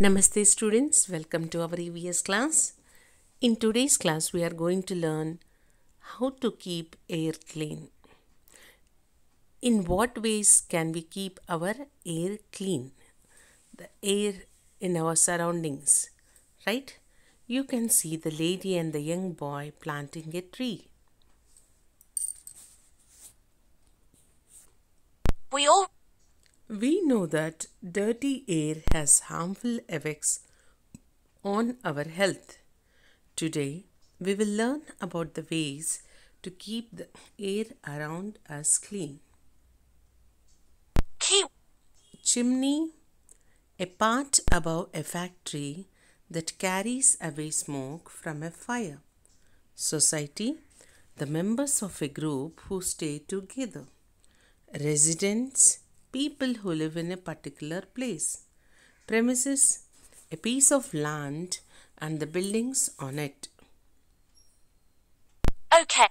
Namaste students, welcome to our EVS class. In today's class we are going to learn how to keep air clean. In what ways can we keep our air clean? The air in our surroundings, right? You can see the lady and the young boy planting a tree. We know that dirty air has harmful effects on our health. Today, we will learn about the ways to keep the air around us clean. Chimney, a part above a factory that carries away smoke from a fire. Society, the members of a group who stay together. Residents, people who live in a particular place. Premises, a piece of land and the buildings on it. Okay.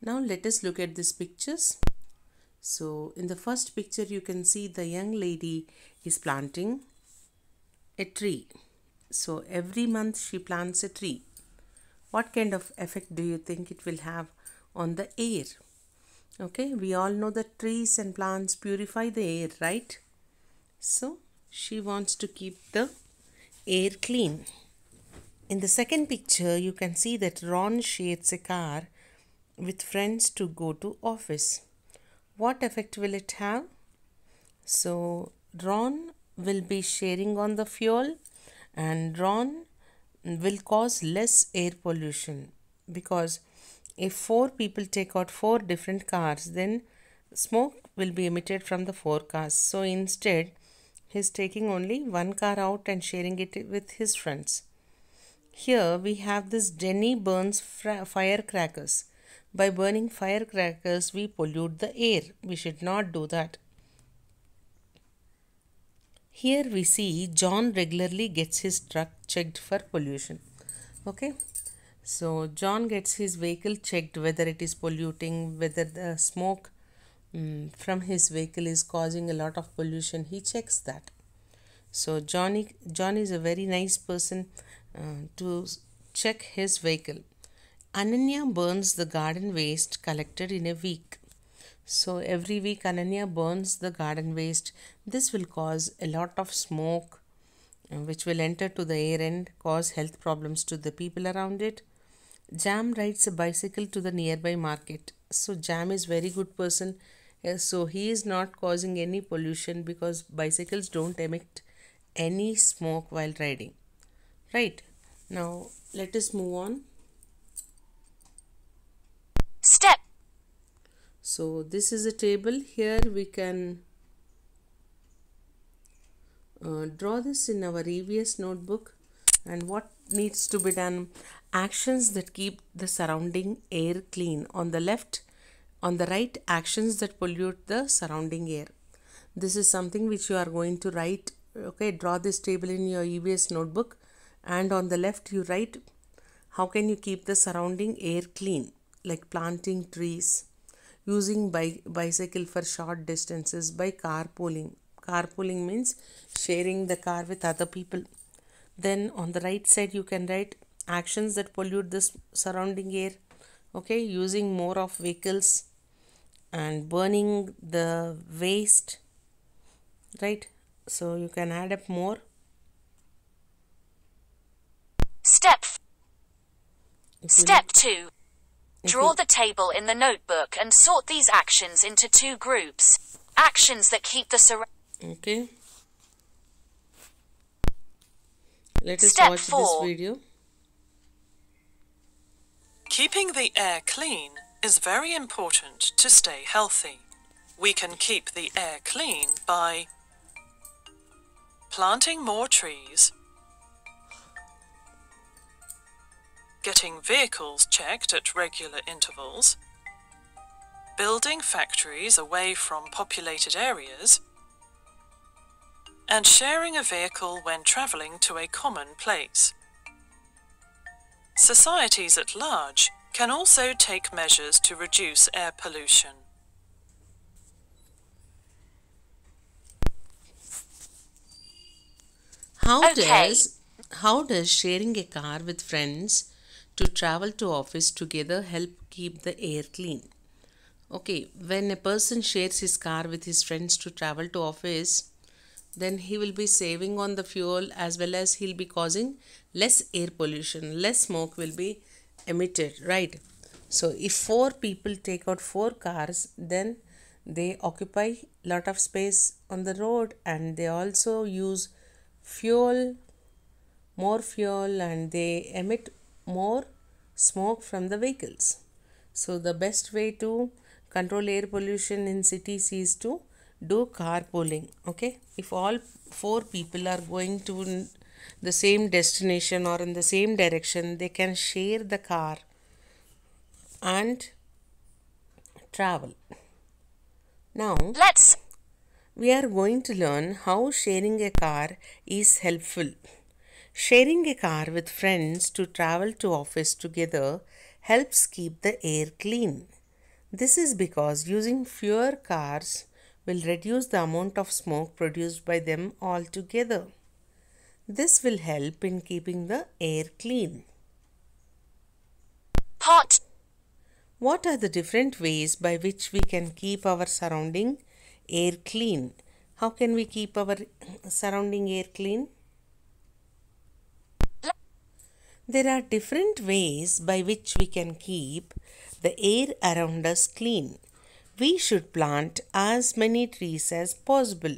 Now let us look at these pictures. So in the first picture you can see the young lady is planting a tree. So every month she plants a tree. What kind of effect do you think it will have on the air? Okay, we all know that trees and plants purify the air, right? So she wants to keep the air clean. In the second picture, you can see that Ron shares a car with friends to go to office. What effect will it have? So Ron will be sharing on the fuel and Ron will cause less air pollution, because if 4 people take out 4 different cars, then smoke will be emitted from the 4 cars. So instead, he's taking only 1 car out and sharing it with his friends. Here we have this Denny burns firecrackers. By burning firecrackers, we pollute the air. We should not do that. Here we see John regularly gets his truck checked for pollution. Okay. So John gets his vehicle checked whether it is polluting, whether the smoke from his vehicle is causing a lot of pollution. He checks that. So John is a very nice person to check his vehicle. Ananya burns the garden waste collected in a week. So every week Ananya burns the garden waste. This will cause a lot of smoke which will enter to the air and cause health problems to the people around it. Jam rides a bicycle to the nearby market. So Jam is very good person. So he is not causing any pollution because bicycles don't emit any smoke while riding. Right. Now let us move on. Step. So this is a table. Here we can draw this in our EVS notebook. And what needs to be done? Actions that keep the surrounding air clean. On the left, on the right, actions that pollute the surrounding air. This is something which you are going to write. Okay, draw this table in your EVS notebook, and on the left you write how can you keep the surrounding air clean, like planting trees, using bicycle for short distances, by carpooling. Carpooling means sharing the car with other people. Then on the right side you can write actions that pollute the surrounding air. Okay, using more of vehicles and burning the waste, right? So you can add up more. Step 2. Draw the table in the notebook and sort these actions into 2 groups. Actions that keep the Okay. Let us Step watch 4. this video. Keeping the air clean is very important to stay healthy. We can keep the air clean by planting more trees, getting vehicles checked at regular intervals, building factories away from populated areas, and sharing a vehicle when travelling to a common place. Societies at large can also take measures to reduce air pollution. How Okay. does sharing a car with friends to travel to office together help keep the air clean? Okay, when a person shares his car with his friends to travel to office, then he will be saving on the fuel as well as he'll be causing less air pollution, less smoke will be emitted, right? So if four people take out four cars, then they occupy lot of space on the road and they also use fuel, more fuel, and they emit more smoke from the vehicles. So the best way to control air pollution in cities is to do carpooling. Okay, if all four people are going to the same destination or in the same direction, they can share the car and travel. Now Let's. we are going to learn how sharing a car is helpful. Sharing a car with friends to travel to office together helps keep the air clean. This is because using fewer cars will reduce the amount of smoke produced by them altogether. This will help in keeping the air clean. Part. What are the different ways by which we can keep our surrounding air clean? How can we keep our surrounding air clean? There are different ways by which we can keep the air around us clean. We should plant as many trees as possible.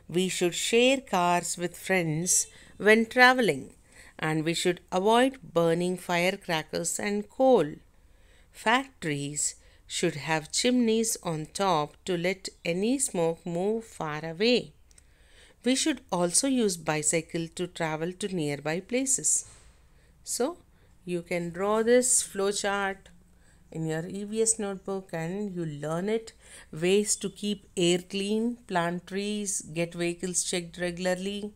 We should share cars with friends when traveling. And we should avoid burning firecrackers and coal. Factories should have chimneys on top to let any smoke move far away. We should also use bicycle to travel to nearby places. So you can draw this flowchart in your EVS notebook and you learn it. Ways to keep air clean, plant trees, get vehicles checked regularly,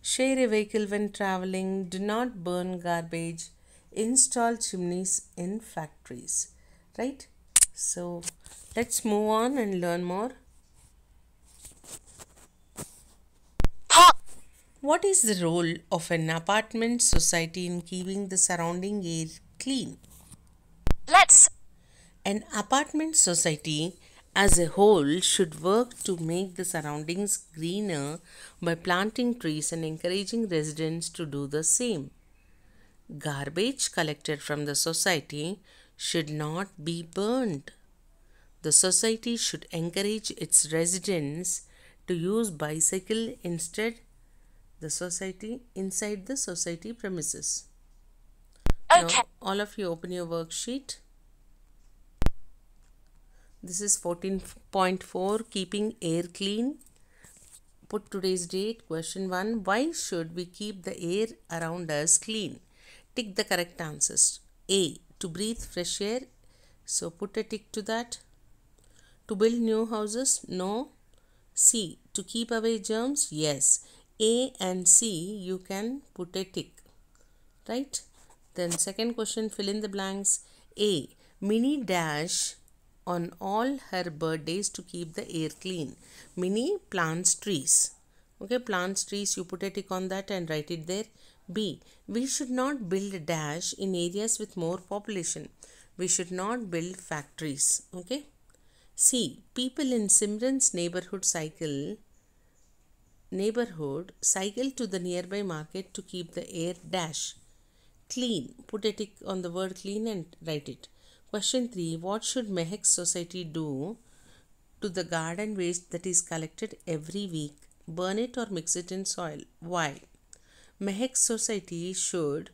share a vehicle when traveling, do not burn garbage, install chimneys in factories. Right? So let's move on and learn more. Part. What is the role of an apartment society in keeping the surrounding air clean? Let's. An apartment society as a whole should work to make the surroundings greener by planting trees and encouraging residents to do the same. Garbage collected from the society should not be burned. The society should encourage its residents to use bicycle instead the society inside the society premises. Okay. Now all of you open your worksheet. This is 14.4 keeping air clean. Put today's date. Question 1. Why should we keep the air around us clean? Tick the correct answers. A. To breathe fresh air. So put a tick to that. To build new houses? No. C. To keep away germs? Yes. A and C you can put a tick. Right? Then second question, fill in the blanks. A. Minnie dash on all her birthdays to keep the air clean. Minnie plants trees. Okay, plants trees, you put a tick on that and write it there. B. We should not build a dash in areas with more population. We should not build factories. Okay. C. People in Simran's neighborhood cycle to the nearby market to keep the air dash clean. Put a tick on the word clean and write it. Question 3. What should Mehak society do to the garden waste that is collected every week? Burn it or mix it in soil? Why? Mehak society should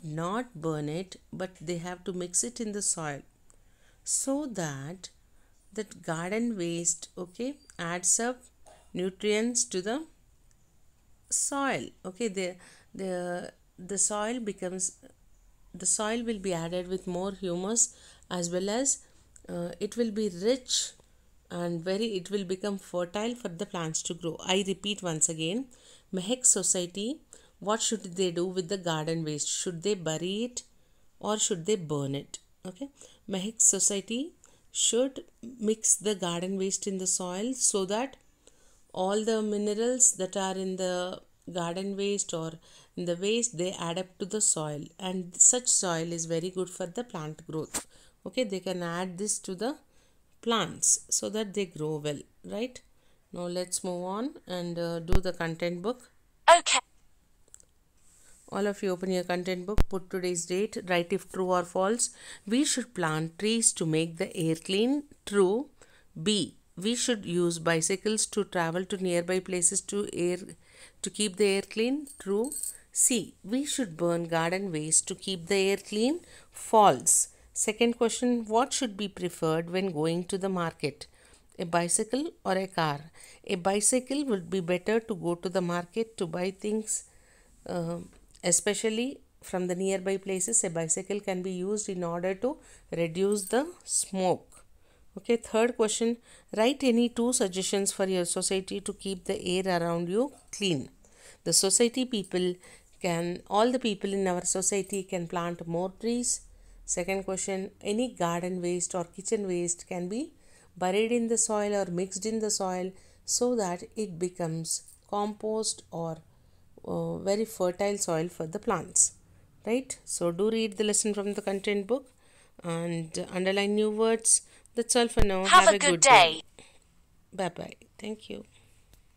not burn it, but they have to mix it in the soil so that garden waste, okay, adds up nutrients to the soil. Okay, the soil will be added with more humus as well as it will be rich and it will become fertile for the plants to grow. I repeat once again, Mehak society, what should they do with the garden waste? Should they bury it or should they burn it? Okay, Mehak society should mix the garden waste in the soil so that all the minerals that are in the garden waste or in the waste, they add up to the soil, and such soil is very good for the plant growth. Okay, they can add this to the plants so that they grow well, right? Now let's move on and do the content book. Okay. All of you open your content book, put today's date, write if true or false. We should plant trees to make the air clean. True. B. We should use bicycles to travel to nearby places to keep the air clean. True. C. We should burn garden waste to keep the air clean. False. Second question, what should be preferred when going to the market? A bicycle or a car? A bicycle would be better to go to the market to buy things, especially from the nearby places. A bicycle can be used in order to reduce the smoke. Okay, third question, write any 2 suggestions for your society to keep the air around you clean. The society people all the people in our society can plant more trees. Second question, any garden waste or kitchen waste can be buried in the soil or mixed in the soil so that it becomes compost or very fertile soil for the plants, right? So do read the lesson from the content book and underline new words. That's all for now. Have a good day. Bye bye. Thank you.